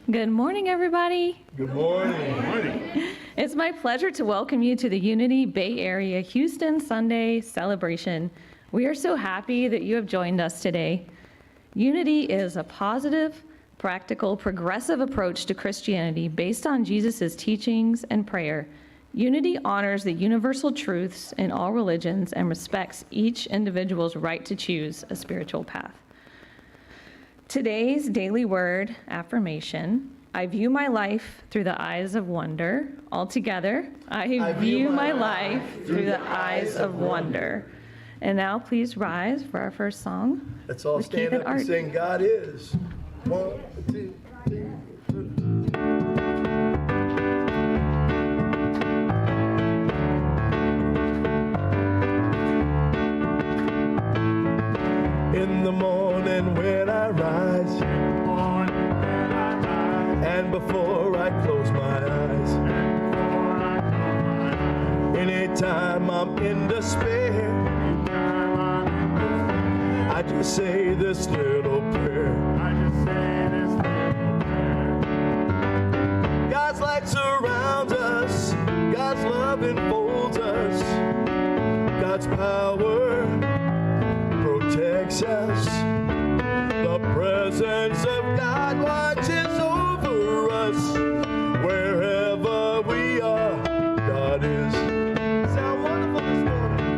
Good morning, everybody. Good morning. Good morning. It's my pleasure to welcome you to the Unity Bay Area Houston Sunday celebration. We are so happy that you have joined us today. Unity is a positive, practical, progressive approach to Christianity based on Jesus' teachings and prayer. Unity honors the universal truths in all religions and respects each individual's right to choose a spiritual path. Today's daily word affirmation: I view my life through the eyes of wonder. Altogether, I view my life through the eyes of wonder. And now please rise for our first song. Let's all stand up and sing God Is. 1, 2, 3. In the morning when I rise, and before I close my eyes, anytime I'm in despair, I just say this little prayer. God's light surrounds us, God's love enfolds us, God's power protects us. The presence of God watches over us. Wherever we are, God is. Sound wonderful this morning.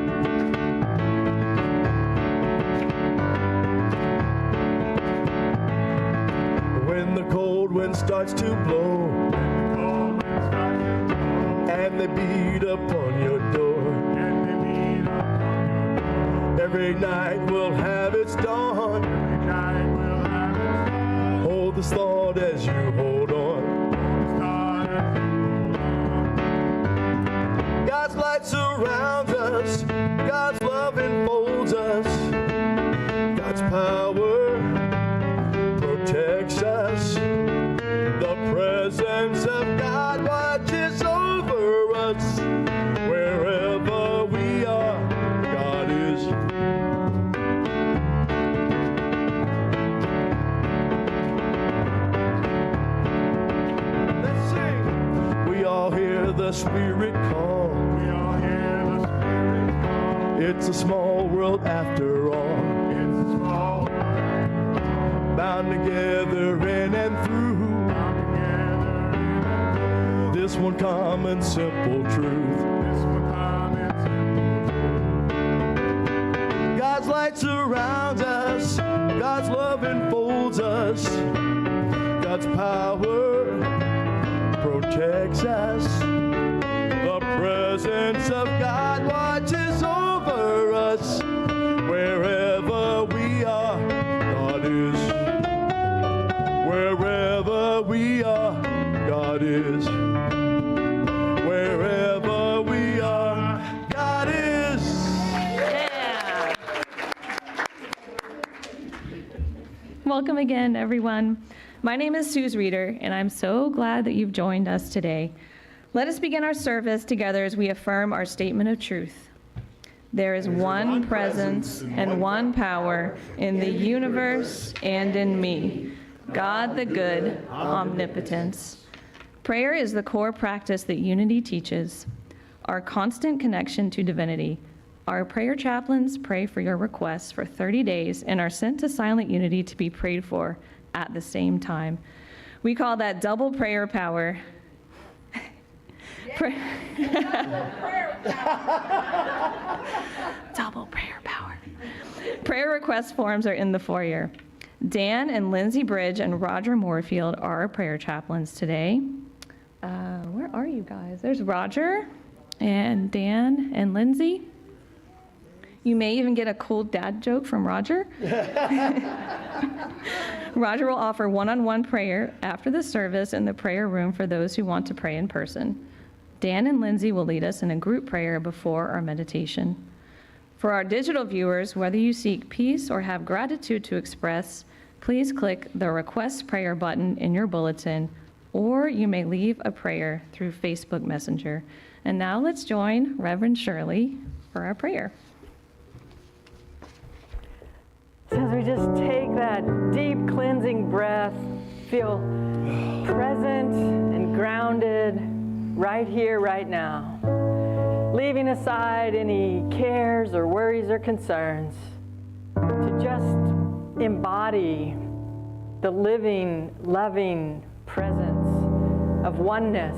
When the cold wind starts to blow, and they beat upon your door, every night will have its dawn. Hold this thought as you hold on. God's light surrounds us, God's love enfolds us, God's power protects us. The presence of God watches over us. Wherever we are, God is. Let's sing. We all hear the Spirit call. We all hear the Spirit call. It's a small world after all. It's a small world after all. Bound together in and through. Bound together in and through. This one common simple truth. This one common simple truth. God's light surrounds us, God's love enfolds us, God's power protects us. The presence of God watches over us. Wherever we are, God is. Wherever we are, God is. Wherever we are, God is. Yeah. Welcome again, everyone. My name is Suze Reeder, and I'm so glad that you've joined us today. Let us begin our service together as we affirm our statement of truth. There is one presence and one power in the universe and in me, God the good, omnipotence. Prayer is the core practice that Unity teaches, our constant connection to divinity. Our prayer chaplains pray for your requests for 30 days and are sent to Silent Unity to be prayed for at the same time. We call that double prayer power. Double prayer power. Prayer request forms are in the foyer. Dan and Lindsay Bridge and Roger Moorfield are our prayer chaplains today. Where are you guys? There's Roger and Dan and Lindsay. You may even get a cool dad joke from Roger. Roger will offer one-on-one prayer after the service in the prayer room for those who want to pray in person. Dan and Lindsay will lead us in a group prayer before our meditation. For our digital viewers, whether you seek peace or have gratitude to express, please click the Request Prayer button in your bulletin, or you may leave a prayer through Facebook Messenger. And now let's join Reverend Shirley for our prayer. So as we just take that deep cleansing breath, feel present and grounded right here, right now, leaving aside any cares or worries or concerns to just embody the living, loving presence of oneness,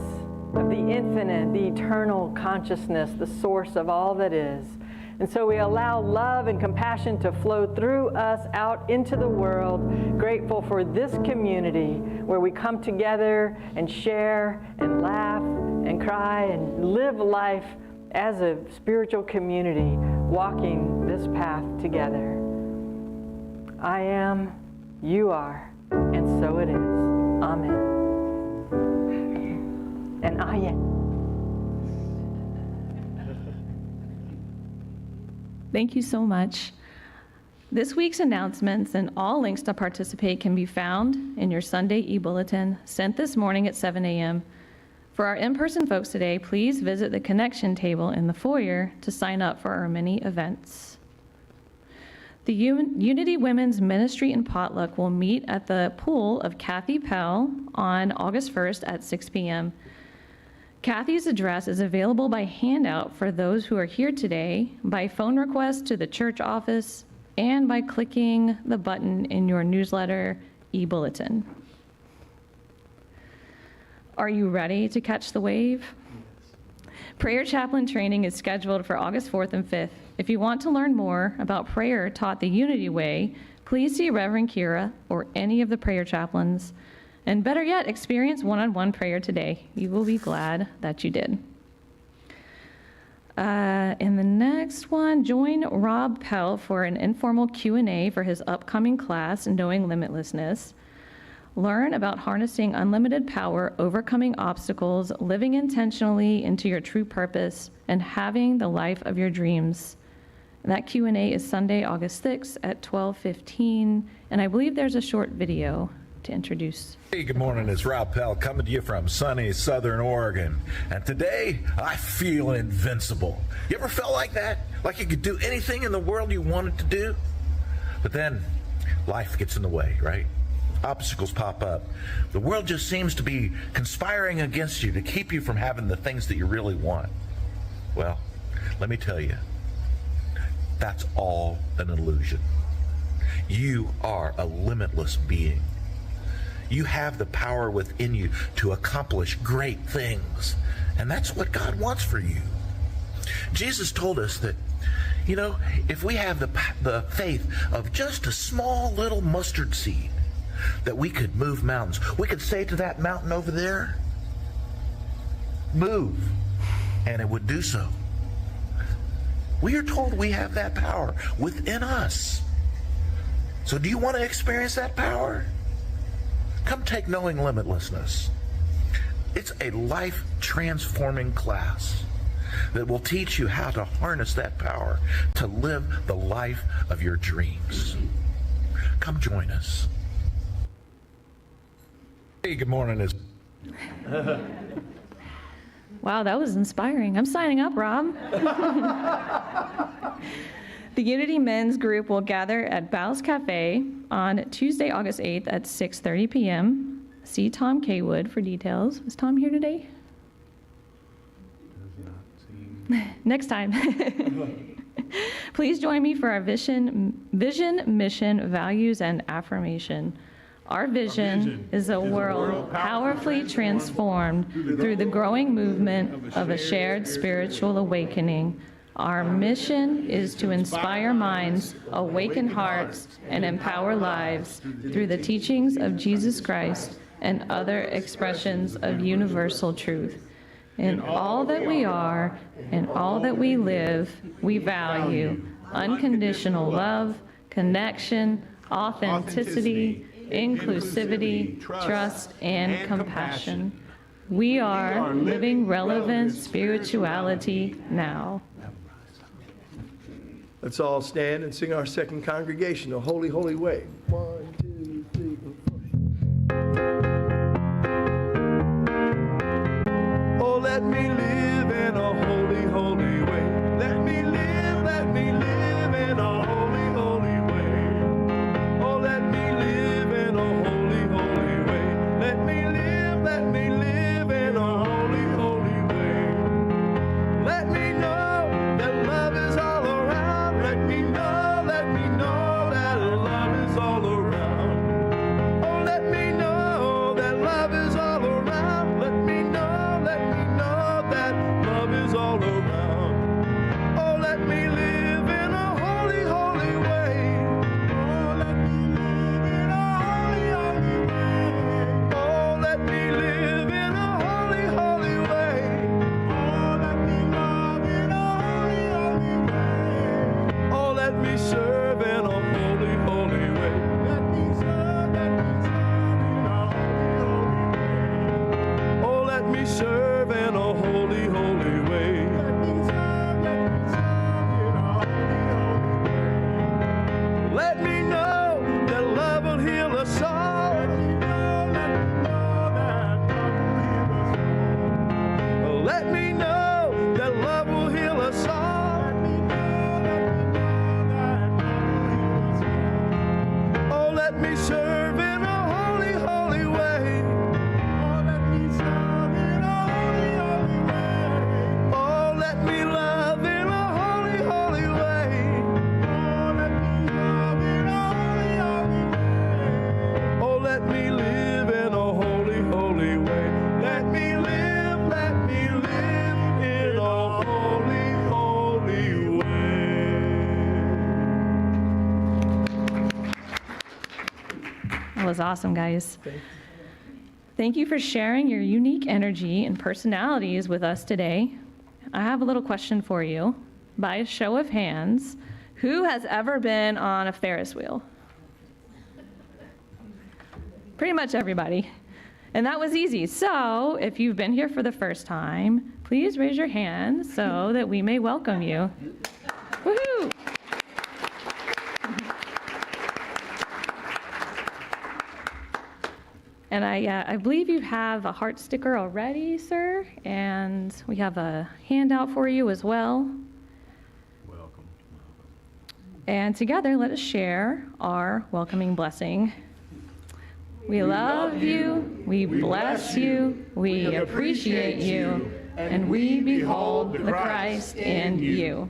of the infinite, the eternal consciousness, the source of all that is. And so we allow love and compassion to flow through us out into the world, grateful for this community where we come together and share and laugh and cry and live life as a spiritual community, walking this path together. I am, you are, and so it is. Amen. And I am. Thank you so much. This week's announcements and all links to participate can be found in your Sunday e-bulletin sent this morning at 7 a.m. For our in-person folks today, please visit the connection table in the foyer to sign up for our many events. The Unity Women's Ministry and Potluck will meet at the pool of Kathy Pell on August 1st at 6 p.m. Kathy's address is available by handout for those who are here today, by phone request to the church office, and by clicking the button in your newsletter e-bulletin. Are you ready to catch the wave? Yes. Prayer chaplain training is scheduled for August 4th and 5th. If you want to learn more about prayer taught the Unity Way, please see Reverend Kira or any of the prayer chaplains. And better yet, experience one-on-one prayer today. You will be glad that you did. In the next one, join Rob Pell for an informal Q&A for his upcoming class, Knowing Limitlessness. Learn about harnessing unlimited power, overcoming obstacles, living intentionally into your true purpose, and having the life of your dreams. And that Q&A is Sunday, August 6th at 12:15, and I believe there's a short video to introduce. Hey, good morning. It's Rob Pell coming to you from sunny Southern Oregon. And today, I feel invincible. You ever felt like that? Like you could do anything in the world you wanted to do? But then, life gets in the way, right? Obstacles pop up. The world just seems to be conspiring against you to keep you from having the things that you really want. Well, let me tell you, that's all an illusion. You are a limitless being. You have the power within you to accomplish great things. And that's what God wants for you. Jesus told us that, you know, if we have the faith of just a small little mustard seed, that we could move mountains. We could say to that mountain over there, move, and it would do so. We are told we have that power within us. So do you want to experience that power? Come take Knowing Limitlessness. It's a life-transforming class that will teach you how to harness that power to live the life of your dreams. Come join us. Hey, good morning. Wow, that was inspiring. I'm signing up, Rob. The Unity Men's Group will gather at Bow's Cafe on Tuesday, August 8th at 6:30 p.m. See Tom Kaywood for details. Is Tom here today? Next time. Please join me for our vision, mission, values, and affirmation. Our vision is a world powerfully transformed through the growing movement of a shared spiritual awakening. Our mission is to inspire minds, awaken hearts, and empower lives through the teachings of Jesus Christ and other expressions of universal truth. In all that we are and all that we live, we value unconditional love, connection, authenticity, inclusivity, trust, and compassion. We are living relevant spirituality now. Let's all stand and sing our second congregation, the Holy, Holy Way. 1, 2, 3, 4. Oh, let me live in a holy, holy way. Let me live in a holy, holy way. Oh, let me live in a holy, holy way. Let me live me serve in a holy, holy way. Let me know that love will heal us all. Let me know that love will heal us all. Oh, let me serve in a holy, holy way. Oh, let me love in a holy, holy way. Oh, let me live in a holy, holy way. Let me live in a holy, holy way. That was awesome, guys. Thank you for sharing your unique energy and personalities with us today. I have a little question for you. By a show of hands, who has ever been on a Ferris wheel? Pretty much everybody. And that was easy. So if you've been here for the first time, please raise your hand so that we may welcome you. Woohoo! And I believe you have a heart sticker already, sir, and we have a handout for you as well. Welcome. And together, let us share our welcoming blessing. We love you, we bless you, we appreciate you, and we behold the Christ in you.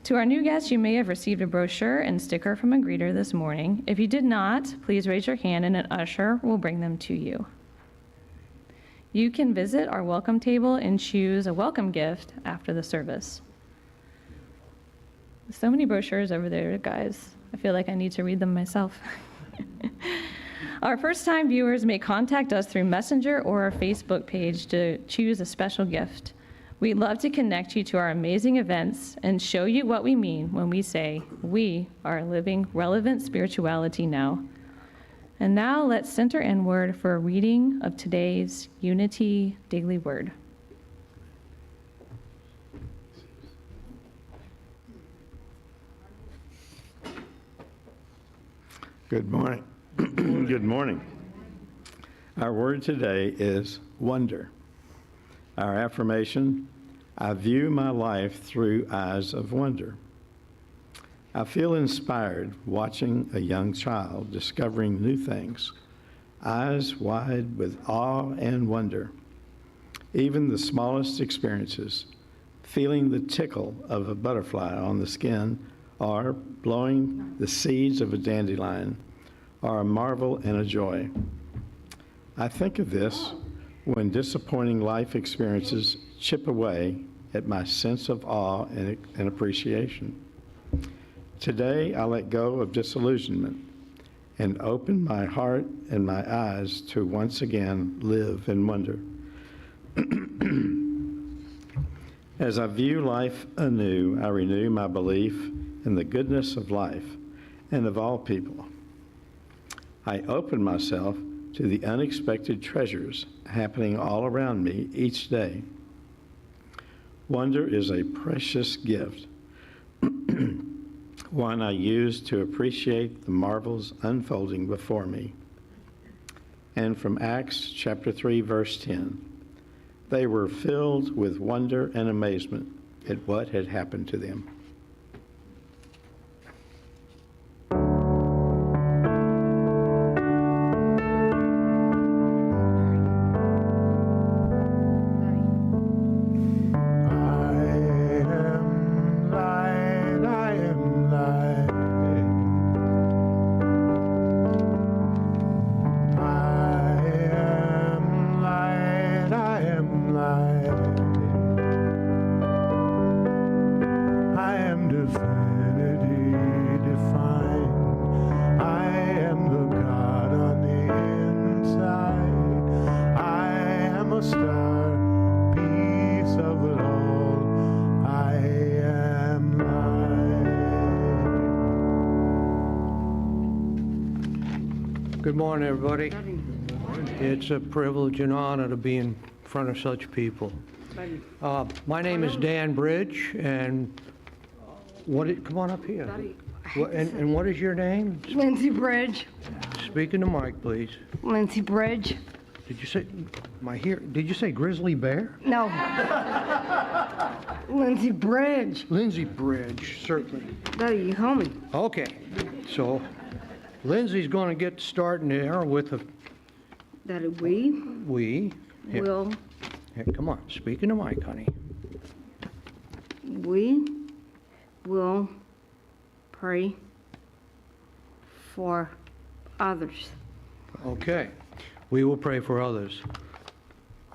To our new guests, you may have received a brochure and sticker from a greeter this morning. If you did not, please raise your hand and an usher will bring them to you. You can visit our welcome table and choose a welcome gift after the service. So many brochures over there, guys. I feel like I need to read them myself. Our first-time viewers may contact us through Messenger or our Facebook page to choose a special gift. We'd love to connect you to our amazing events and show you what we mean when we say we are living relevant spirituality now. And now let's center inward for a reading of today's Unity Daily Word. Good morning. Good morning. Our word today is wonder. Our affirmation, I view my life through eyes of wonder. I feel inspired watching a young child discovering new things, eyes wide with awe and wonder. Even the smallest experiences, feeling the tickle of a butterfly on the skin, or blowing the seeds of a dandelion, are a marvel and a joy. I think of this when disappointing life experiences chip away at my sense of awe and appreciation. Today, I let go of disillusionment and open my heart and my eyes to once again live in wonder. As I view life anew, I renew my belief in the goodness of life and of all people. I open myself to the unexpected treasures happening all around me each day. Wonder is a precious gift, one I use to appreciate the marvels unfolding before me. And from Acts chapter 3, verse 10, they were filled with wonder and amazement at what had happened to them. Good morning, everybody. It's a privilege and honor to be in front of such people. My name is Dan Bridge, and come on up here. And what is your name? Lindsay Bridge. Speak in the mic, please. Lindsay Bridge. Did you say grizzly bear? No. Lindsay Bridge. Lindsay Bridge, certainly. That you homie. Okay, so Lindsay's going to get started there with a That we Here, will, come on, speak in the mic, honey. we will pray for others. Okay, we will pray for others.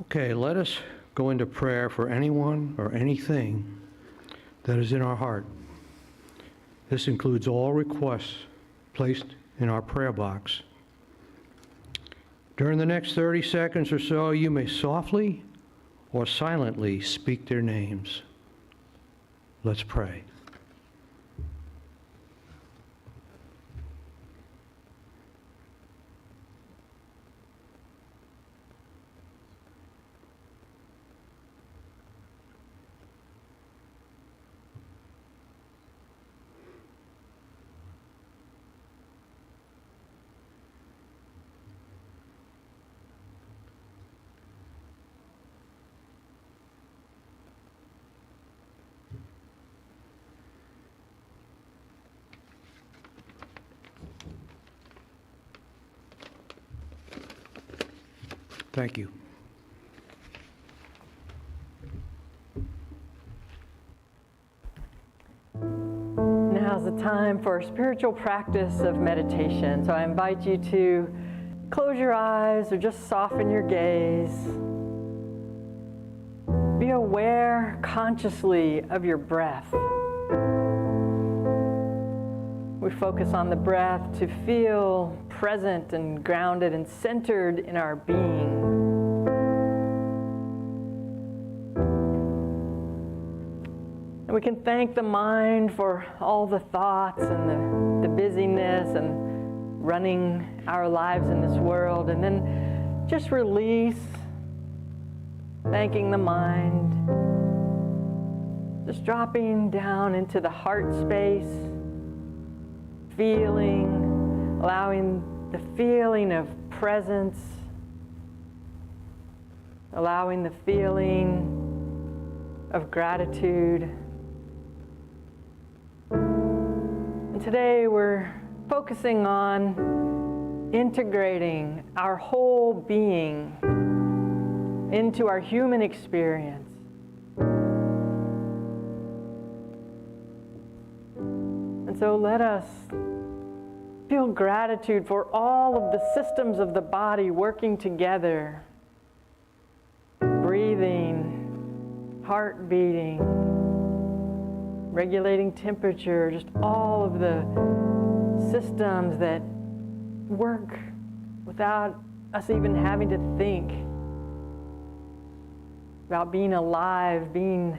Okay, let us go into prayer for anyone or anything that is in our heart. This includes all requests placed in our prayer box. During the next 30 seconds or so, you may softly or silently speak their names. Let's pray. Thank you. Now's the time for a spiritual practice of meditation. So I invite you to close your eyes or just soften your gaze. Be aware consciously of your breath. We focus on the breath to feel present and grounded and centered in our being. And we can thank the mind for all the thoughts and the busyness and running our lives in this world, and then just release, thanking the mind, just dropping down into the heart space, feeling, allowing the feeling of presence, allowing the feeling of gratitude. And today we're focusing on integrating our whole being into our human experience. And so let us feel gratitude for all of the systems of the body working together. Breathing, heart beating, regulating temperature, just all of the systems that work without us even having to think about being alive, being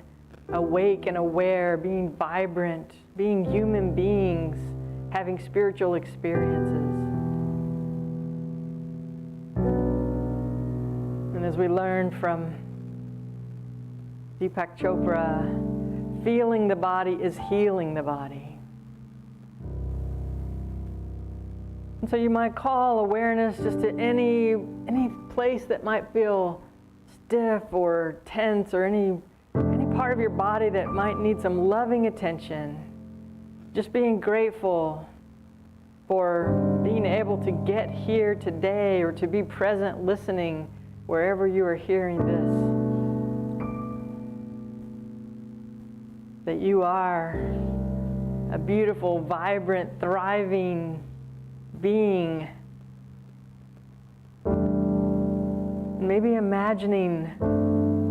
awake and aware, being vibrant, being human beings, having spiritual experiences. And as we learn from Deepak Chopra, feeling the body is healing the body. And so you might call awareness just to any place that might feel stiff or tense, or any part of your body that might need some loving attention. Just being grateful for being able to get here today, or to be present listening wherever you are hearing this. That you are a beautiful, vibrant, thriving being. Maybe imagining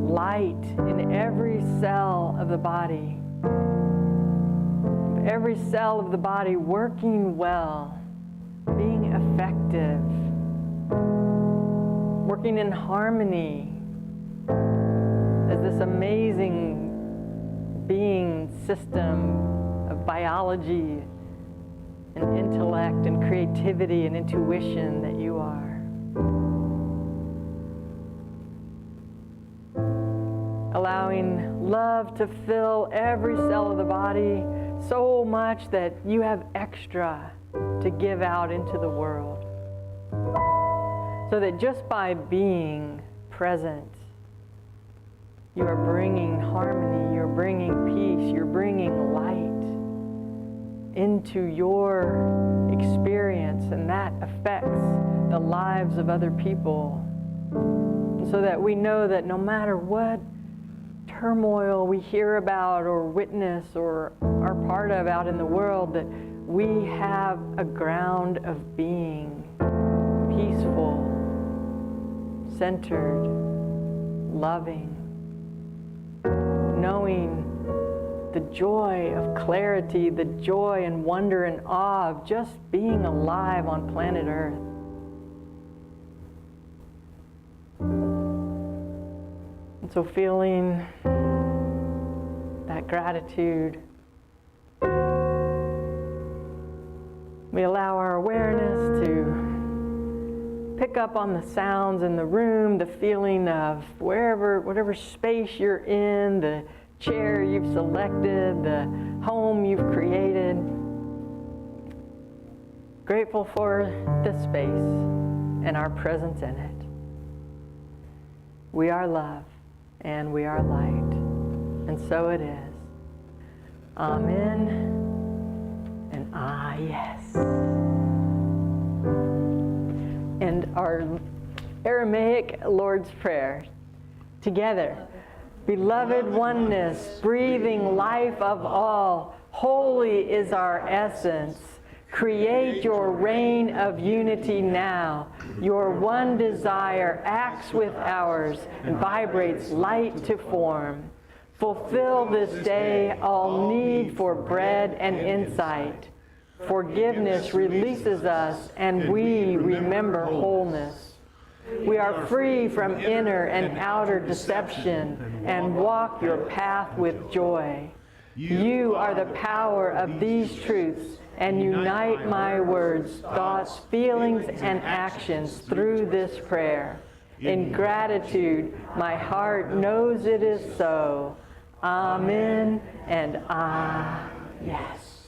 light in every cell of the body. Every cell of the body working well, being effective, working in harmony as this amazing being system of biology and intellect and creativity and intuition that you are. love to fill every cell of the body so much that you have extra to give out into the world. So that just by being present, you are bringing harmony, you're bringing peace, you're bringing light into your experience, and that affects the lives of other people. So that we know that no matter what turmoil we hear about or witness or are part of out in the world, that we have a ground of being peaceful, centered, loving, knowing the joy of clarity, the joy and wonder and awe of just being alive on planet Earth. And so feeling that gratitude, we allow our awareness to pick up on the sounds in the room, the feeling of whatever space you're in, the chair you've selected, the home you've created. Grateful for this space and our presence in it. We are love and we are light, and so it is. Amen and yes. And our Aramaic Lord's Prayer together. Beloved oneness, breathing life of all, holy is our essence. Create your reign of unity now. Your one desire acts with ours and vibrates light to form. Fulfill this day all need for bread and insight. Forgiveness releases us and we remember wholeness. We are free from inner and outer deception and walk your path with joy. You are the power of these truths and unite my words, thoughts, feelings, and actions through this prayer. In gratitude, my heart knows it is so. Amen and yes.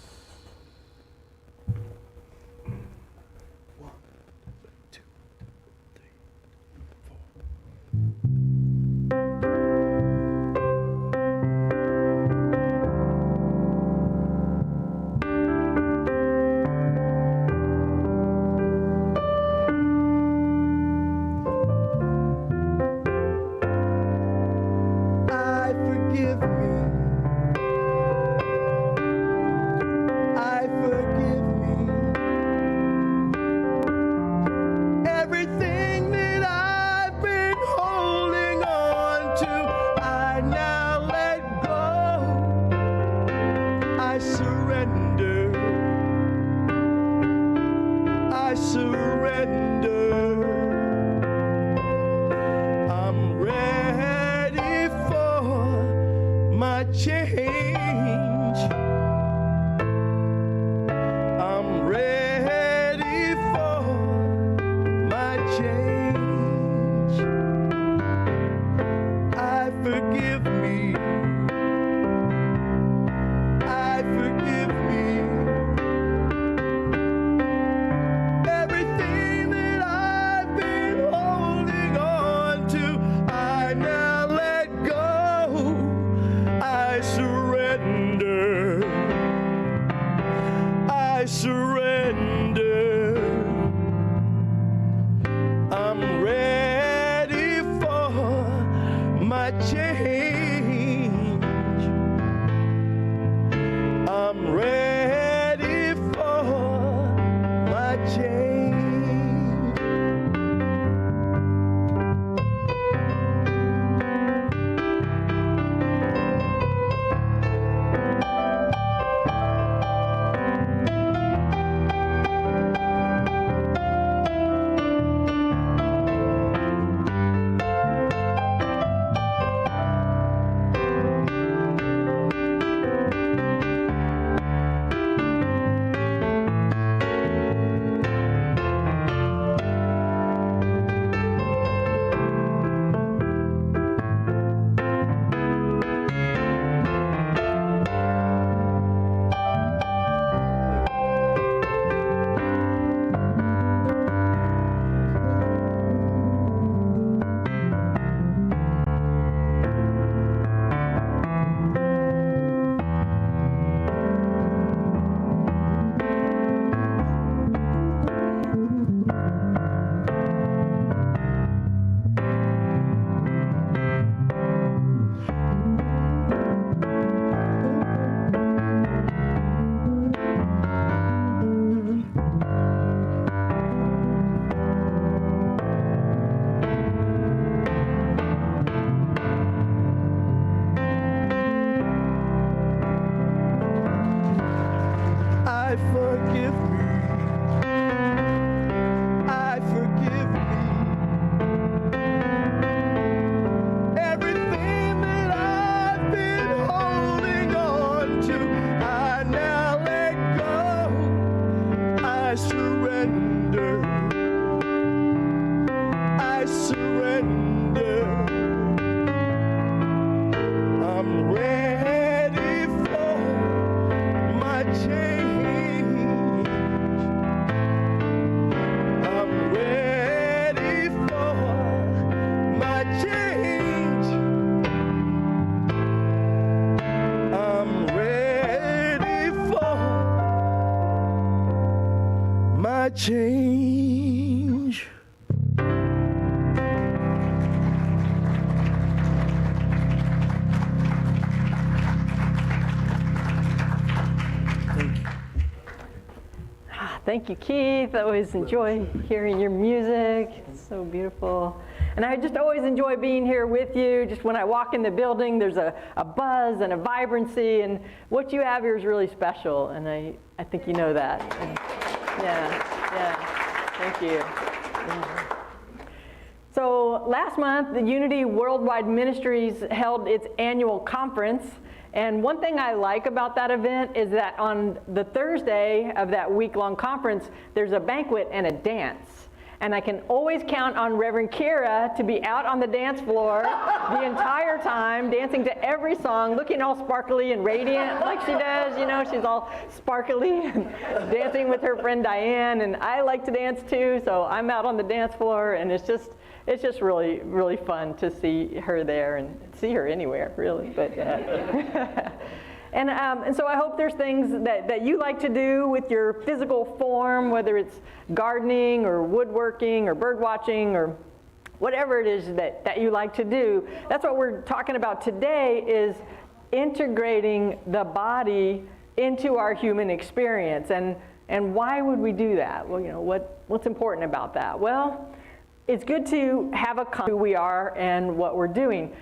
I surrender. I'm ready for my change. I'm ready for my change. I'm ready for my change. Thank you, Keith. I always enjoy hearing your music. It's so beautiful. And I just always enjoy being here with you. Just when I walk in the building, there's a buzz and a vibrancy, and what you have here is really special, and I think you know that. And thank you. Yeah. So last month, the Unity Worldwide Ministries held its annual conference. And one thing I like about that event is that on the Thursday of that week-long conference, there's a banquet and a dance. And I can always count on Reverend Kira to be out on the dance floor the entire time, dancing to every song, looking all sparkly and radiant like she does. You know, she's all sparkly and dancing with her friend Diane. And I like to dance too, so I'm out on the dance floor, and it's just really, really fun to see her there and see her anywhere, really. But and so I hope there's things that you like to do with your physical form, whether it's gardening or woodworking or bird watching or whatever it is that you like to do. That's what we're talking about today, is integrating the body into our human experience. And why would we do that? Well, you know, what's important about that? Well, it's good to have a who we are and what we're doing.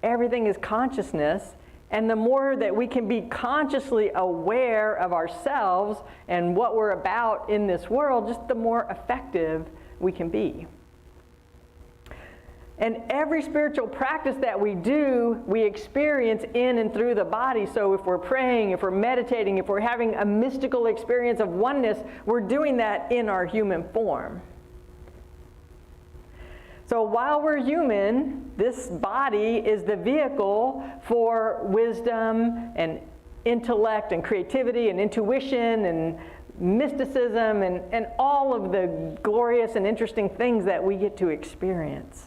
Everything is consciousness, and the more that we can be consciously aware of ourselves and what we're about in this world, just the more effective we can be. And every spiritual practice that we do, we experience in and through the body. So if we're praying, if we're meditating, if we're having a mystical experience of oneness, we're doing that in our human form. So while we're human, this body is the vehicle for wisdom and intellect and creativity and intuition and mysticism and all of the glorious and interesting things that we get to experience.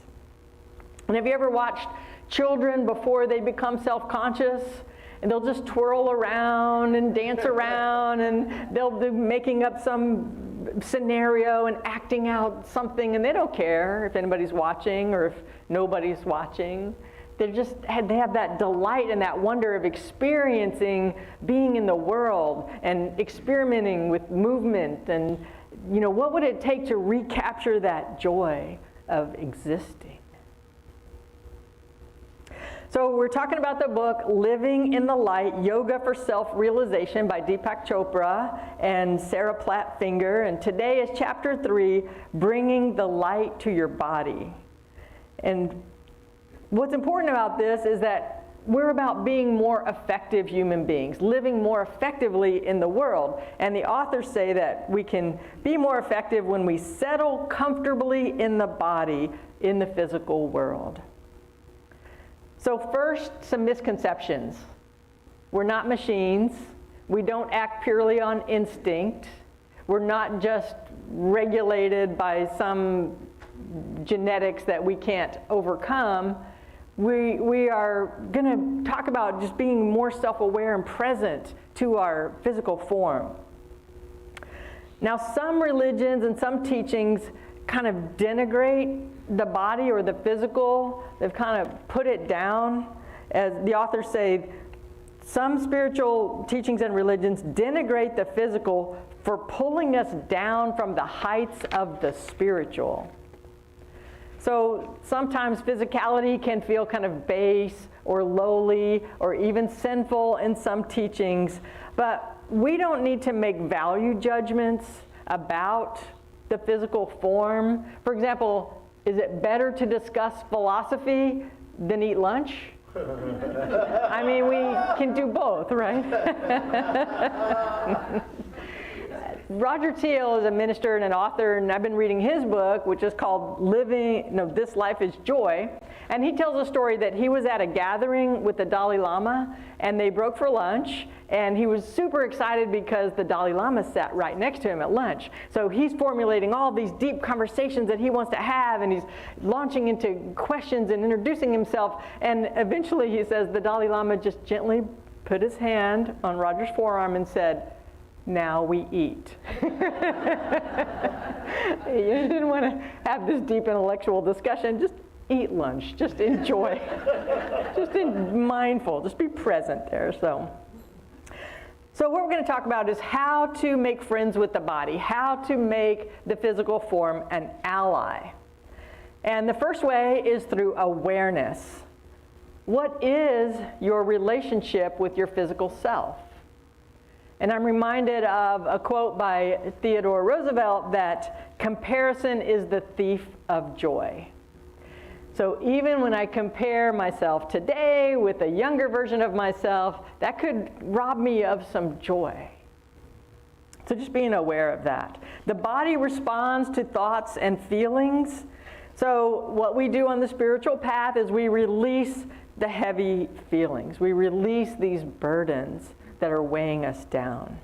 And have you ever watched children before they become self-conscious? And they'll just twirl around and dance around, and they'll be making up some scenario and acting out something, and they don't care if anybody's watching or if nobody's watching. They have that delight and that wonder of experiencing being in the world and experimenting with movement. And, you know, what would it take to recapture that joy of existing? So we're talking about the book, Living in the Light, Yoga for Self-Realization by Deepak Chopra and Sarah Platt Finger. And today is chapter 3, Bringing the Light to Your Body. And what's important about this is that we're about being more effective human beings, living more effectively in the world. And the authors say that we can be more effective when we settle comfortably in the body in the physical world. So first, some misconceptions. We're not machines. We don't act purely on instinct. We're not just regulated by some genetics that we can't overcome. We are going to talk about just being more self-aware and present to our physical form. Now, some religions and some teachings kind of denigrate the body or the physical. They've kind of put it down. As the authors say, some spiritual teachings and religions denigrate the physical for pulling us down from the heights of the spiritual. So sometimes physicality can feel kind of base or lowly or even sinful in some teachings, but we don't need to make value judgments about the physical form. For example, is it better to discuss philosophy than eat lunch? I mean, we can do both, right? Roger Teal is a minister and an author, and I've been reading his book, which is called This Life is Joy. And he tells a story that he was at a gathering with the Dalai Lama, and they broke for lunch, and he was super excited because the Dalai Lama sat right next to him at lunch. So he's formulating all these deep conversations that he wants to have, and he's launching into questions and introducing himself. And eventually, he says, the Dalai Lama just gently put his hand on Roger's forearm and said, "Now we eat." You didn't want to have this deep intellectual discussion. Just eat lunch. Just enjoy. Just be mindful. Just be present there. So what we're going to talk about is how to make friends with the body, how to make the physical form an ally. And the first way is through awareness. What is your relationship with your physical self? And I'm reminded of a quote by Theodore Roosevelt that comparison is the thief of joy. So even when I compare myself today with a younger version of myself, that could rob me of some joy. So just being aware of that. The body responds to thoughts and feelings. So what we do on the spiritual path is we release the heavy feelings. We release these burdens that are weighing us down.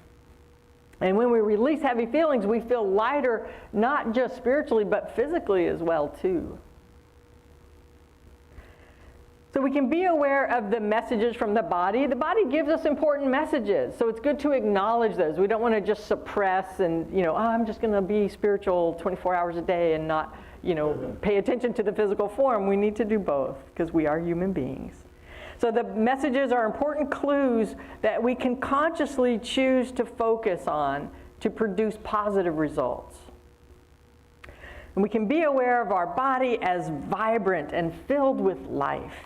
And when we release heavy feelings, we feel lighter, not just spiritually, but physically as well, too. So we can be aware of the messages from the body. The body gives us important messages, so it's good to acknowledge those. We don't want to just suppress and, I'm just going to be spiritual 24 hours a day and not, pay attention to the physical form. We need to do both because we are human beings. So the messages are important clues that we can consciously choose to focus on to produce positive results. And we can be aware of our body as vibrant and filled with life.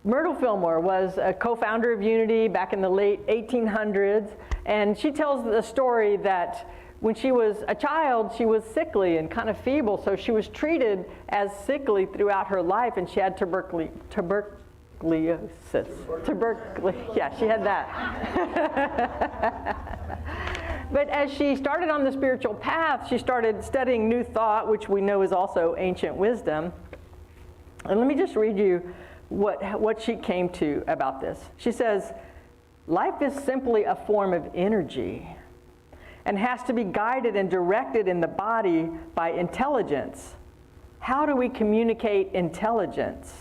Myrtle Fillmore was a co-founder of Unity back in the late 1800s, and she tells the story that when she was a child, she was sickly and kind of feeble, so she was treated as sickly throughout her life, and she had tuberculosis. Yeah, she had that. But as she started on the spiritual path, she started studying New Thought, which we know is also ancient wisdom. And let me just read you what she came to about this. She says, life is simply a form of energy and has to be guided and directed in the body by intelligence. How do we communicate intelligence?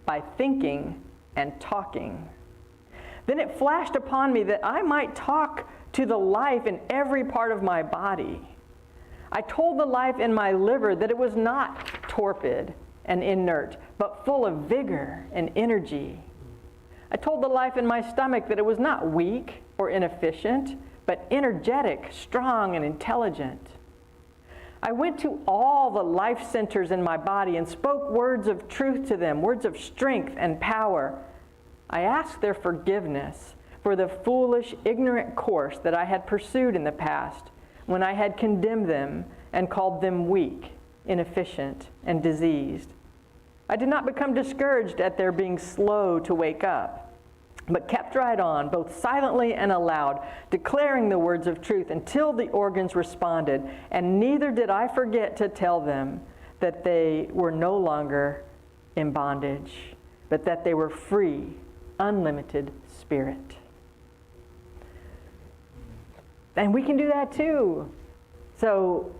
By thinking and talking. Then it flashed upon me that I might talk to the life in every part of my body. I told the life in my liver that it was not torpid and inert, but full of vigor and energy. I told the life in my stomach that it was not weak or inefficient, but energetic, strong, and intelligent. I went to all the life centers in my body and spoke words of truth to them, words of strength and power. I asked their forgiveness for the foolish, ignorant course that I had pursued in the past when I had condemned them and called them weak, inefficient, and diseased. I did not become discouraged at their being slow to wake up, but kept right on, both silently and aloud, declaring the words of truth until the organs responded, and neither did I forget to tell them that they were no longer in bondage, but that they were free, unlimited spirit. And we can do that too. So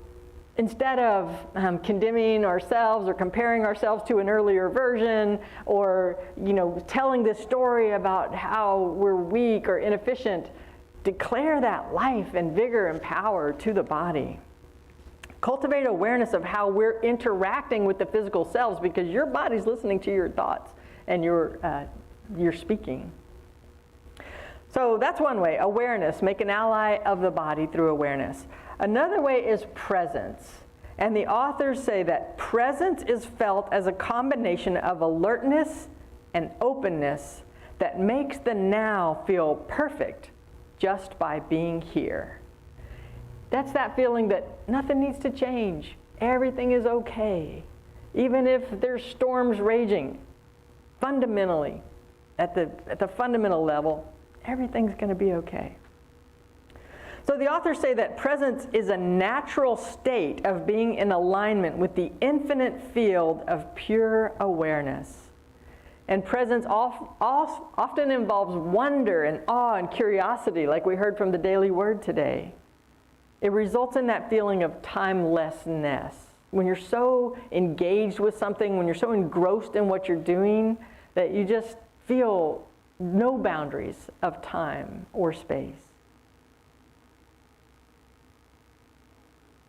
instead of condemning ourselves or comparing ourselves to an earlier version or, telling this story about how we're weak or inefficient, declare that life and vigor and power to the body. Cultivate awareness of how we're interacting with the physical selves, because your body's listening to your thoughts and you're speaking. So that's one way, awareness. Make an ally of the body through awareness. Another way is presence. And the authors say that presence is felt as a combination of alertness and openness that makes the now feel perfect just by being here. That's that feeling that nothing needs to change. Everything is okay. Even if there's storms raging, fundamentally, at the fundamental level, everything's going to be okay. So the authors say that presence is a natural state of being in alignment with the infinite field of pure awareness. And presence often involves wonder and awe and curiosity, like we heard from the daily word today. It results in that feeling of timelessness. When you're so engaged with something, when you're so engrossed in what you're doing, that you just feel no boundaries of time or space.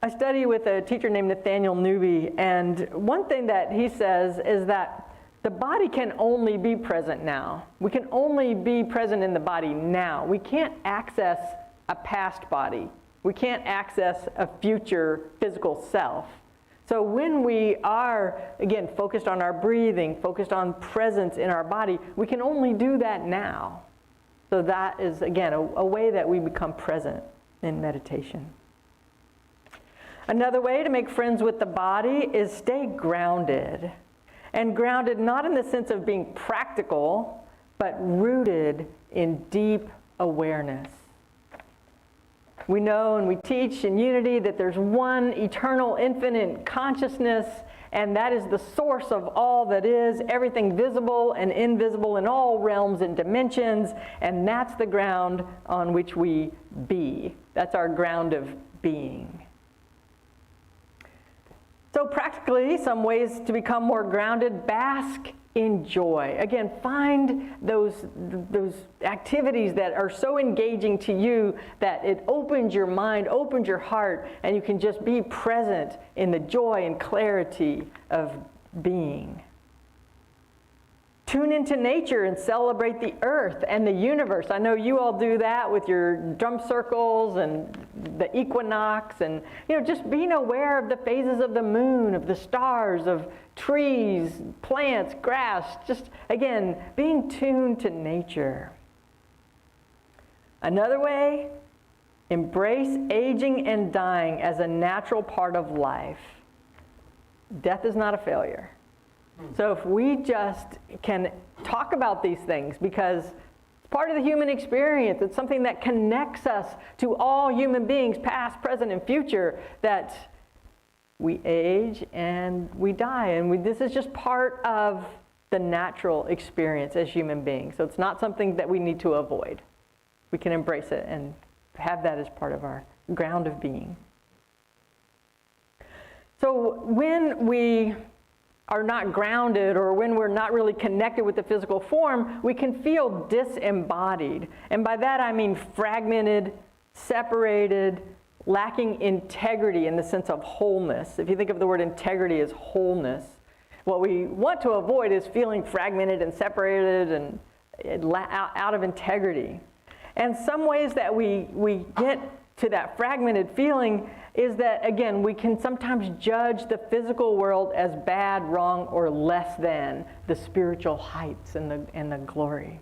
I study with a teacher named Nathaniel Newby, and one thing that he says is that the body can only be present now. We can only be present in the body now. We can't access a past body. We can't access a future physical self. So when we are, again, focused on our breathing, focused on presence in our body, we can only do that now. So that is, again, a way that we become present in meditation. Another way to make friends with the body is stay grounded. And grounded not in the sense of being practical, but rooted in deep awareness. We know and we teach in unity that there's one eternal, infinite consciousness, and that is the source of all that is, everything visible and invisible in all realms and dimensions, and that's the ground on which we be. That's our ground of being. So practically, some ways to become more grounded: bask in joy. Again, find those activities that are so engaging to you that it opens your mind, opens your heart, and you can just be present in the joy and clarity of being. Tune into nature and celebrate the earth and the universe. I know you all do that with your drum circles and the equinox, and just being aware of the phases of the moon, of the stars, of trees, plants, grass. Just, again, being tuned to nature. Another way, embrace aging and dying as a natural part of life. Death is not a failure. So if we just can talk about these things, because it's part of the human experience, it's something that connects us to all human beings, past, present, and future, that we age and we die. And this is just part of the natural experience as human beings. So it's not something that we need to avoid. We can embrace it and have that as part of our ground of being. So when we are not grounded, or when we're not really connected with the physical form, we can feel disembodied. And by that I mean fragmented, separated, lacking integrity in the sense of wholeness. If you think of the word integrity as wholeness, what we want to avoid is feeling fragmented and separated and out of integrity. And some ways that we get to that fragmented feeling is that, again, we can sometimes judge the physical world as bad, wrong, or less than the spiritual heights and the glory.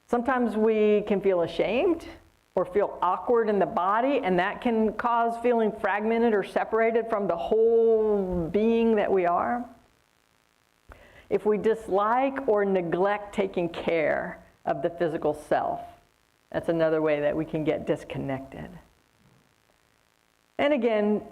Sometimes we can feel ashamed or feel awkward in the body, and that can cause feeling fragmented or separated from the whole being that we are. If we dislike or neglect taking care of the physical self, that's another way that we can get disconnected. And again,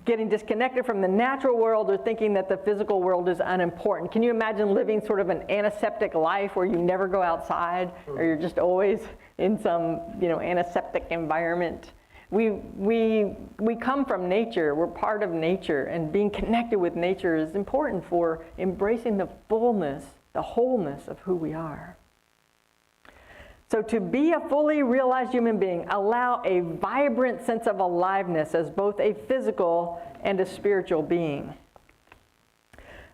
getting disconnected from the natural world or thinking that the physical world is unimportant. Can you imagine living sort of an antiseptic life where you never go outside, or you're just always in some, antiseptic environment? We come from nature. We're part of nature, and being connected with nature is important for embracing the fullness, the wholeness of who we are. So to be a fully realized human being, allow a vibrant sense of aliveness as both a physical and a spiritual being.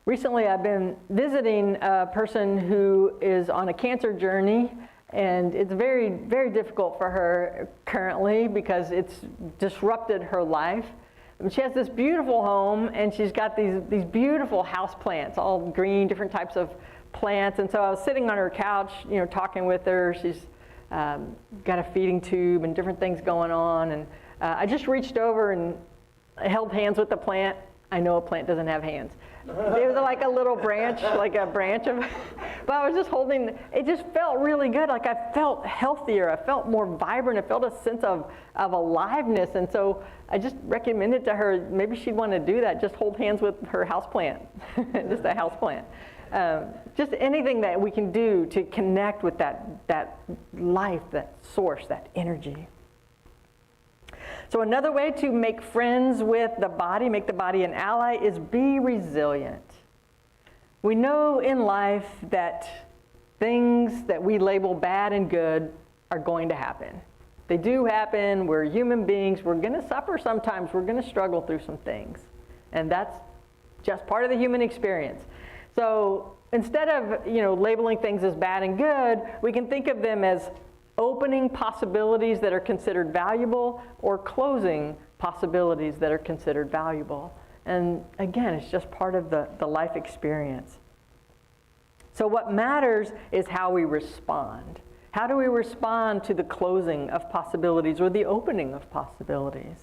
Recently, I've been visiting a person who is on a cancer journey, and it's very, very difficult for her currently because it's disrupted her life. She has this beautiful home, and she's got these beautiful house plants, all green, different types of plants. And so I was sitting on her couch, talking with her. She's got a feeding tube and different things going on. And I just reached over and held hands with the plant. I know a plant doesn't have hands. It was like a little branch, like a branch of But I was just holding, it just felt really good. Like I felt healthier. I felt more vibrant. I felt a sense of aliveness. And so I just recommended to her, maybe she'd want to do that. Just hold hands with her houseplant, just a houseplant. Just anything that we can do to connect with that life, that source, that energy. So another way to make friends with the body, make the body an ally, is be resilient. We know in life that things that we label bad and good are going to happen. They do happen. We're human beings. We're going to suffer sometimes. We're going to struggle through some things. And that's just part of the human experience. So instead of, labeling things as bad and good, we can think of them as opening possibilities that are considered valuable or closing possibilities that are considered valuable. And again, it's just part of the life experience. So what matters is how we respond. How do we respond to the closing of possibilities or the opening of possibilities?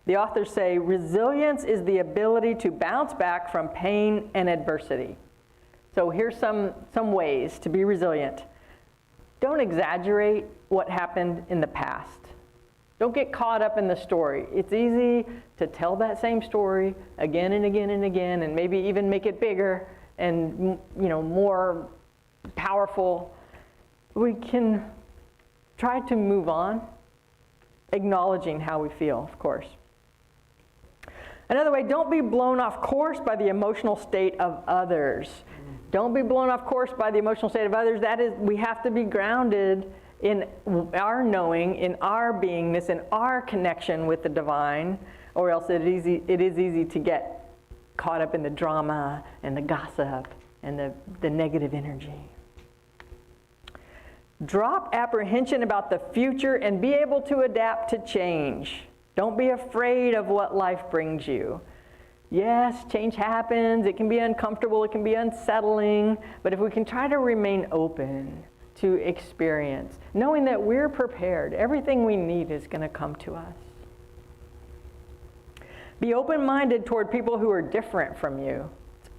The authors say, resilience is the ability to bounce back from pain and adversity. So here's some ways to be resilient. Don't exaggerate what happened in the past. Don't get caught up in the story. It's easy to tell that same story again and again and again, and maybe even make it bigger and more powerful. We can try to move on, acknowledging how we feel, of course. Another way, don't be blown off course by the emotional state of others. Don't be blown off course by the emotional state of others. That is, we have to be grounded in our knowing, in our beingness, in our connection with the divine, or else it is easy to get caught up in the drama and the gossip and the negative energy. Drop apprehension about the future and be able to adapt to change. Don't be afraid of what life brings you. Yes, change happens. It can be uncomfortable. It can be unsettling. But if we can try to remain open to experience, knowing that we're prepared, everything we need is going to come to us. Be open-minded toward people who are different from you.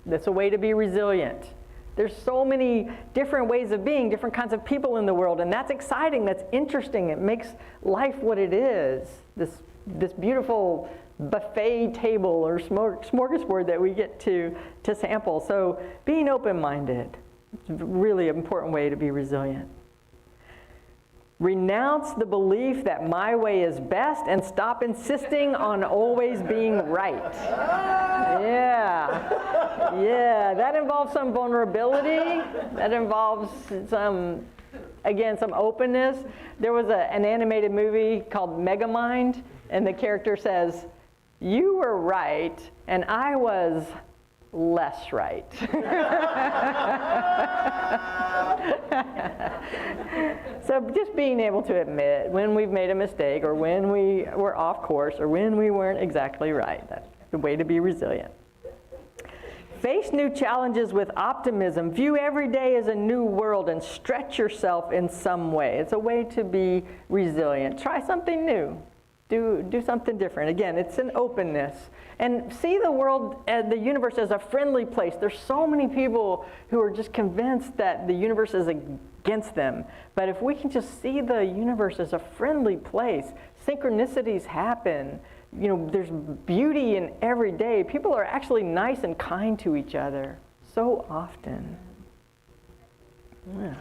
That's a way to be resilient. There's so many different ways of being, different kinds of people in the world, and that's exciting, that's interesting. It makes life what it is, this beautiful buffet table or smorgasbord that we get to sample. So being open-minded, it's a really important way to be resilient. Renounce the belief that my way is best and stop insisting on always being right. Yeah, that involves some vulnerability. That involves some openness. There was an animated movie called Megamind, and the character says, "You were right, and I was less right." So just being able to admit when we've made a mistake or when we were off course or when we weren't exactly right. That's the way to be resilient. Face new challenges with optimism. View every day as a new world and stretch yourself in some way. It's a way to be resilient. Try something new. Do something different. Again, it's an openness. And see the world, the universe as a friendly place. There's so many people who are just convinced that the universe is against them. But if we can just see the universe as a friendly place, synchronicities happen. There's beauty in every day. People are actually nice and kind to each other so often. Yeah.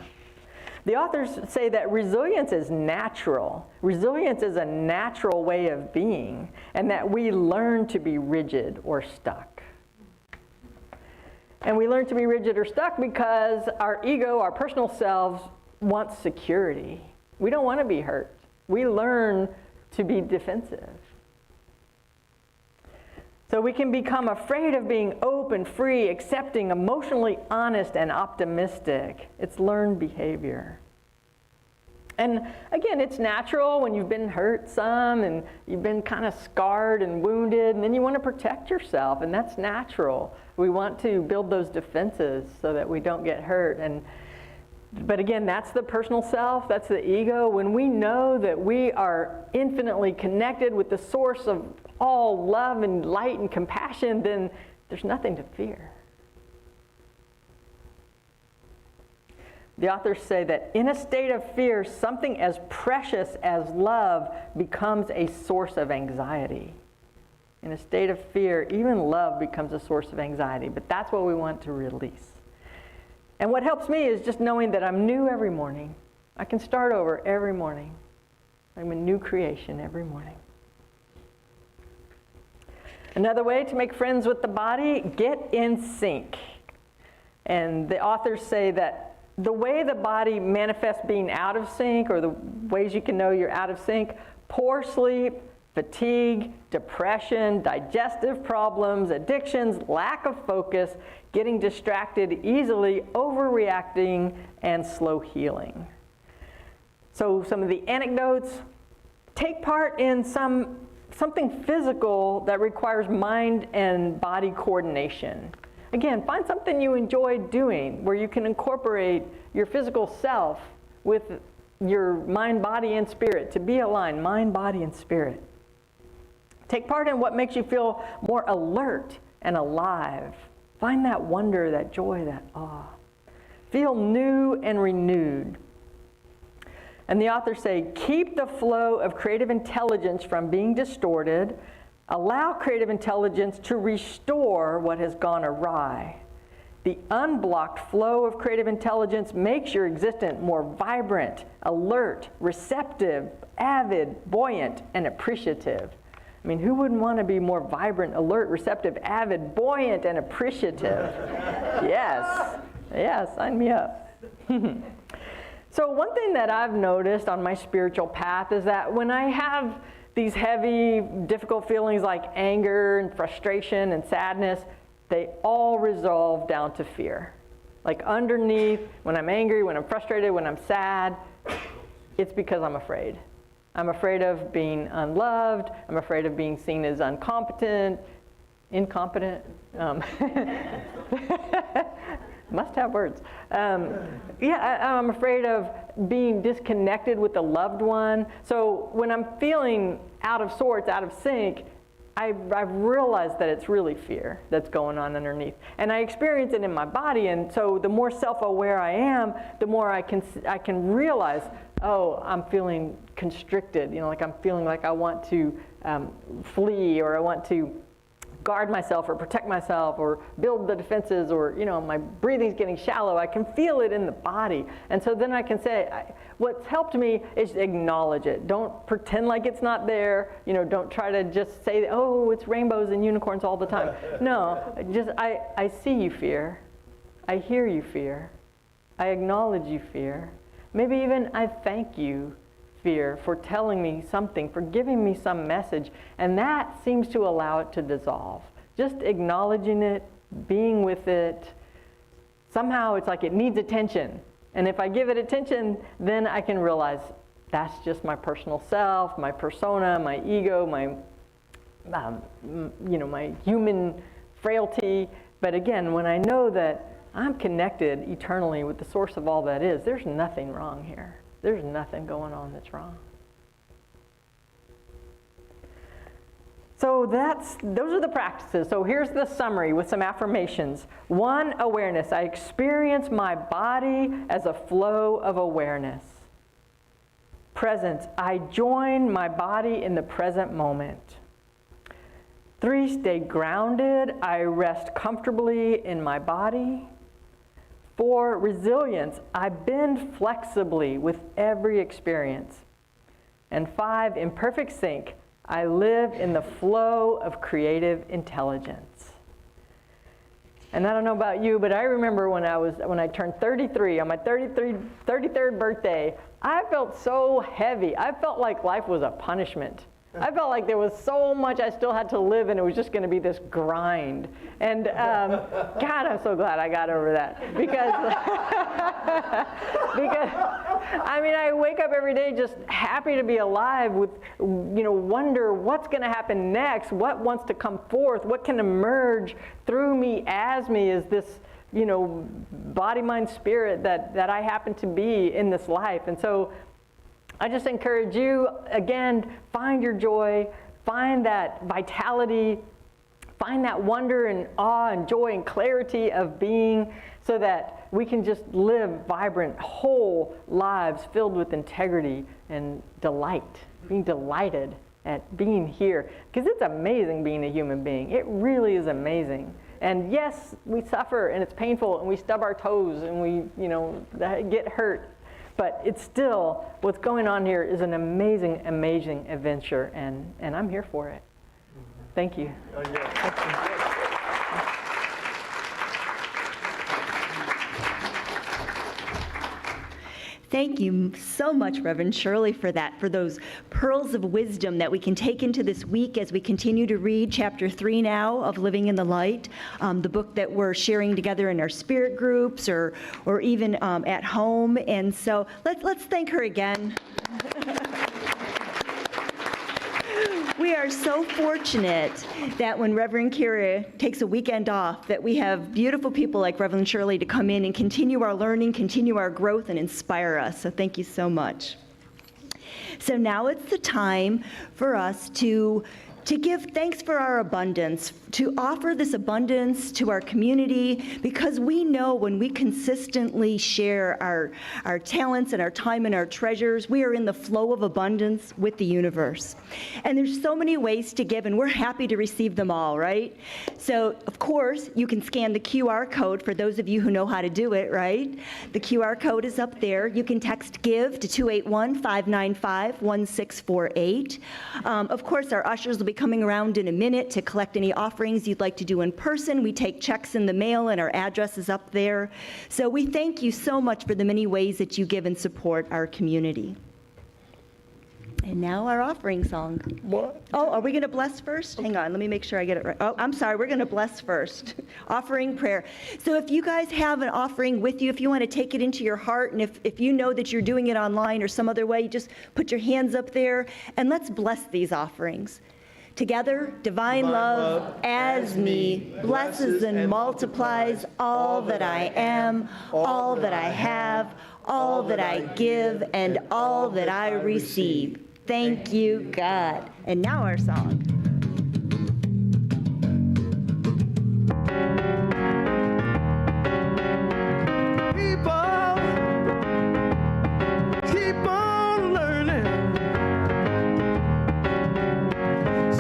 The authors say that resilience is natural. Resilience is a natural way of being, and that we learn to be rigid or stuck. And we learn to be rigid or stuck because our ego, our personal selves, wants security. We don't want to be hurt. We learn to be defensive. So we can become afraid of being open, free, accepting, emotionally honest, and optimistic. It's learned behavior. And again, it's natural when you've been hurt some and you've been kind of scarred and wounded, and then you want to protect yourself, and that's natural. We want to build those defenses so that we don't get hurt. But again, that's the personal self, that's the ego. When we know that we are infinitely connected with the source of all love and light and compassion, then there's nothing to fear. The authors say that in a state of fear, something as precious as love becomes a source of anxiety. In a state of fear, even love becomes a source of anxiety, but that's what we want to release. And what helps me is just knowing that I'm new every morning. I can start over every morning. I'm a new creation every morning. Another way to make friends with the body, get in sync. And the authors say that the way the body manifests being out of sync, or the ways you can know you're out of sync: poor sleep, fatigue, depression, digestive problems, addictions, lack of focus, getting distracted easily, overreacting, and slow healing. So some of the anecdotes: take part in something physical that requires mind and body coordination. Again, find something you enjoy doing where you can incorporate your physical self with your mind, body, and spirit to be aligned, mind, body, and spirit. Take part in what makes you feel more alert and alive. Find that wonder, that joy, that awe. Feel new and renewed. And the authors say, keep the flow of creative intelligence from being distorted. Allow creative intelligence to restore what has gone awry. The unblocked flow of creative intelligence makes your existence more vibrant, alert, receptive, avid, buoyant, and appreciative. I mean, who wouldn't want to be more vibrant, alert, receptive, avid, buoyant, and appreciative? Yes. Yeah, sign me up. So one thing that I've noticed on my spiritual path is that when I have these heavy, difficult feelings like anger and frustration and sadness, they all resolve down to fear. Like underneath, when I'm angry, when I'm frustrated, when I'm sad, it's because I'm afraid. I'm afraid of being unloved. I'm afraid of being seen as incompetent. Must have words. I'm afraid of being disconnected with a loved one. So when I'm feeling out of sorts, out of sync, I've realized that it's really fear that's going on underneath. And I experience it in my body, and so the more self-aware I am, the more I can realize, oh, I'm feeling constricted. Like I'm feeling like I want to flee, or I want to guard myself or protect myself or build the defenses, or my breathing's getting shallow. I can feel it in the body. And so then I can say, what's helped me is acknowledge it. Don't pretend like it's not there. Don't try to just say, oh, it's rainbows and unicorns all the time. No, just I see you, fear. I hear you, fear. I acknowledge you, fear. Maybe even I thank you, fear, for telling me something, for giving me some message, and that seems to allow it to dissolve. Just acknowledging it, being with it, somehow it's like it needs attention. And if I give it attention, then I can realize that's just my personal self, my persona, my ego, my human frailty. But again, when I know that I'm connected eternally with the source of all that is, there's nothing wrong here. There's nothing going on that's wrong. So those are the practices. So here's the summary with some affirmations. 1, awareness. I experience my body as a flow of awareness. Presence. I join my body in the present moment. 3, stay grounded. I rest comfortably in my body. 4, resilience. I bend flexibly with every experience. And 5, in perfect sync. I live in the flow of creative intelligence. And I don't know about you, but I remember when I turned 33, on my 33rd birthday, I felt so heavy. I felt like life was a punishment. I felt like there was so much I still had to live, and it was just going to be this grind. And God, I'm so glad I got over that, because I wake up every day just happy to be alive with, wonder what's going to happen next, what wants to come forth, what can emerge through me as me as this, body, mind, spirit that I happen to be in this life. And so I just encourage you, again, find your joy, find that vitality, find that wonder and awe and joy and clarity of being, so that we can just live vibrant, whole lives filled with integrity and delight, being delighted at being here. Because it's amazing being a human being. It really is amazing. And yes, we suffer and it's painful and we stub our toes and we, get hurt. But it's still, what's going on here is an amazing, amazing adventure, and I'm here for it. Thank you. Thank you so much, Reverend Shirley, for that, for those pearls of wisdom that we can take into this week as we continue to read chapter 3 now of Living in the Light, the book that we're sharing together in our spirit groups or even at home. And so let's thank her again. We are so fortunate that when Reverend Kira takes a weekend off, that we have beautiful people like Reverend Shirley to come in and continue our learning, continue our growth, and inspire us. So thank you so much. So now it's the time for us to give thanks for our abundance, to offer this abundance to our community, because we know when we consistently share our talents and our time and our treasures, we are in the flow of abundance with the universe. And there's so many ways to give, and we're happy to receive them all, right? So, of course, you can scan the QR code for those of you who know how to do it, right? The QR code is up there. You can text GIVE to 281-595-1648. Of course, our ushers will be coming around in a minute to collect any offerings you'd like to do in person. We take checks in the mail, and our address is up there. So we thank you so much for the many ways that you give and support our community. And now our offering song. What? Oh, are we going to bless first? Hang on, let me make sure I get it right. Oh, I'm sorry, we're going to bless first. Offering prayer. So if you guys have an offering with you, if you want to take it into your heart, and if you know that you're doing it online or some other way, just put your hands up there, and let's bless these offerings. Together, divine love as me blesses and multiplies all that I am, all that I have, all that I give, and all that I receive. Thank you, God. And now our song. People, keep on learning.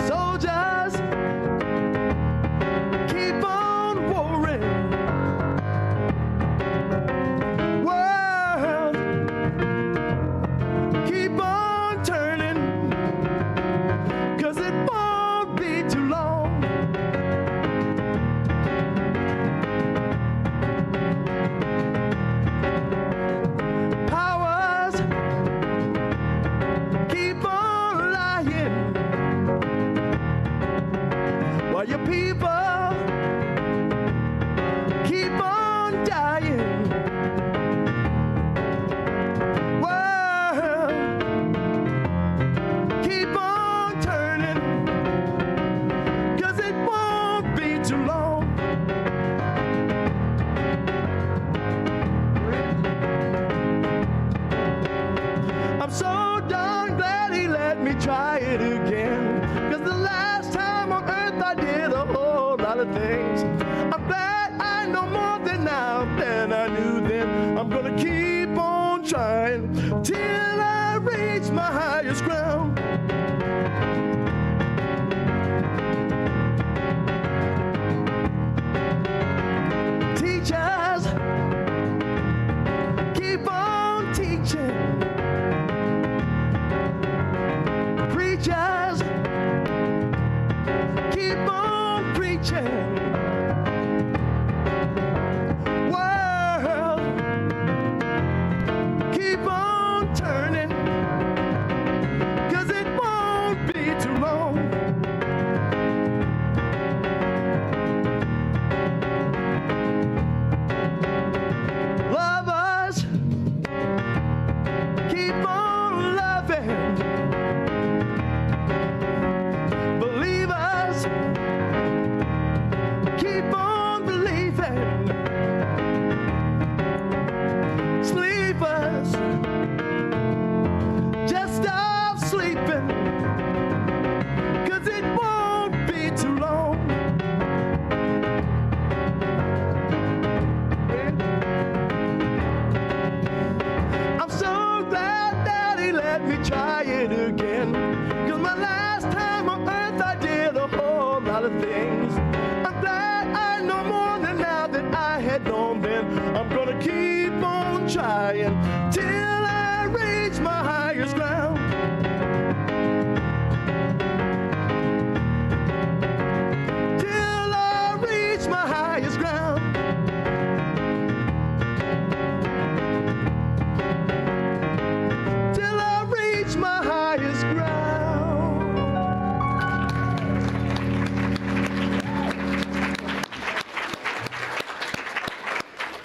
Soldiers, keep on warring. World, keep on turning, 'cause it won't be too long. Powers, keep on lying, while your people keep on dying. World, keep on turning, 'cause it won't be too long. I'm so darn glad he let me try it again, 'cause the last time on earth I did a whole lot of things. I'm glad I know more than now than I knew then. I'm gonna keep on trying till I reach my highest ground. Teachers, keep on teaching. Preachers, keep on preaching. World, keep on turning, 'cause it won't be too long. Lovers, keep on loving. Believers, wings. I'm glad I know more than now that I had known then. I'm gonna keep on trying till I reach my highest ground. Till I reach my highest ground. Till I reach my highest ground.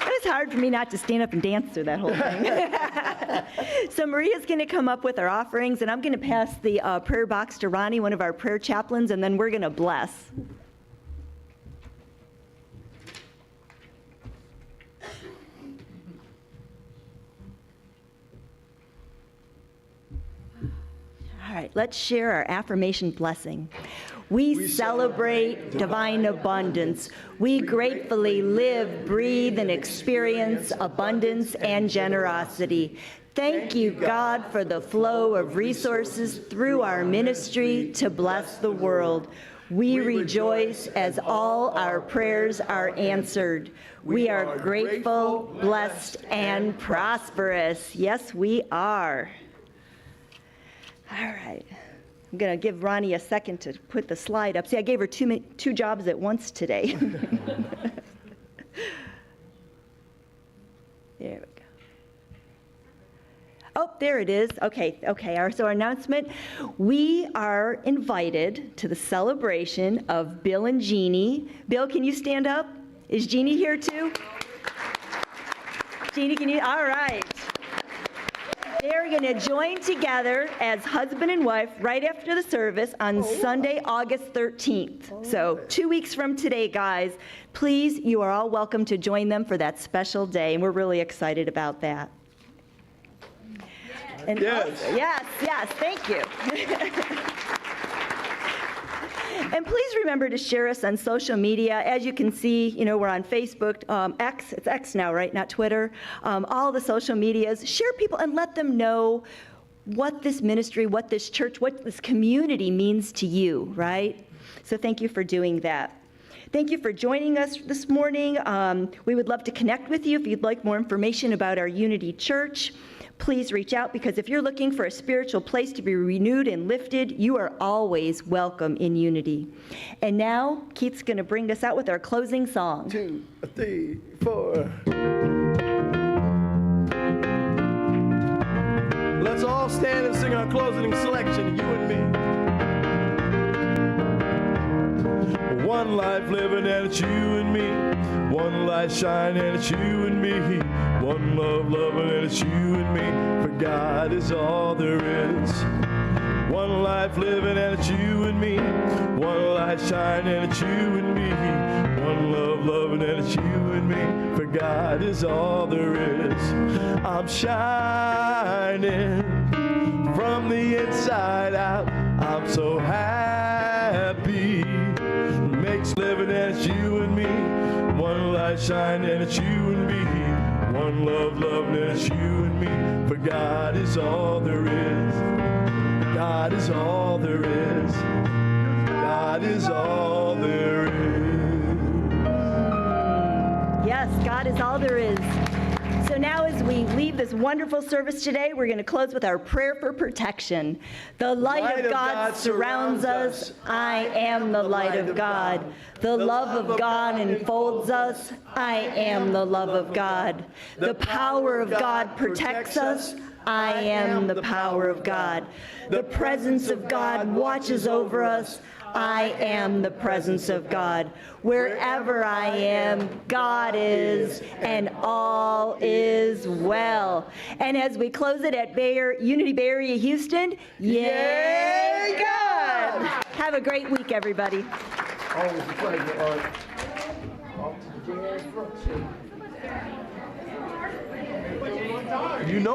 It's hard for me not to stand up and dance through that whole thing. So Maria's going to come up with our offerings, and I'm going to pass the prayer box to Ronnie, one of our prayer chaplains, and then we're going to bless. All right, let's share our affirmation blessing. We celebrate divine abundance. We gratefully live, breathe, and experience abundance and generosity. Thank you, God, for the flow of resources through our ministry to bless the world. We rejoice as all our prayers are answered. We are grateful, blessed, and prosperous. Yes, we are. All right. I'm going to give Ronnie a second to put the slide up. See, I gave her two jobs at once today. There we go. Oh, there it is. Okay. So our announcement, we are invited to the celebration of Bill and Jeannie. Bill, can you stand up? Is Jeannie here too? Jeannie, can you? All right. They're going to join together as husband and wife right after the service on Sunday, August 13th. So 2 weeks from today, guys. Please, you are all welcome to join them for that special day, and we're really excited about that. And yes, thank you. And please remember to share us on social media. As you can see, we're on Facebook, X, it's X now, right? Not Twitter. All the social medias. Share people and let them know what this ministry, what this church, what this community means to you, right? So thank you for doing that. Thank you for joining us this morning. We would love to connect with you if you'd like more information about our Unity Church. Please reach out, because if you're looking for a spiritual place to be renewed and lifted, you are always welcome in Unity. And now, Keith's going to bring us out with our closing song. 2, 3, 4. Let's all stand and sing our closing selection, you and me. One life living and it's you and me. One light shining and it's you and me. One love loving and it's you and me. For God is all there is. One life living and it's you and me. One light shining and it's you and me. One love loving and it's you and me. For God is all there is. I'm shining from the inside out. I'm so happy. Makes living and it's you and me. One light shining and it's you and me. One love loving and it's you and me. For God is all there is. God is all there is. God is all there is. Yes, God is all there is. So now as we leave this wonderful service today, we're going to close with our prayer for protection. The light of God surrounds us. I am the light of God. The love of God enfolds us. I am the love of God. The power of God protects us. I am the power of God. The presence of God watches over us. I am the presence of God. Wherever I am, God is, and all is well. And as we close it at Unity Bay Area Houston, yay, God! Have a great week, everybody. Always a pleasure, Art. Off to the jazz front. You know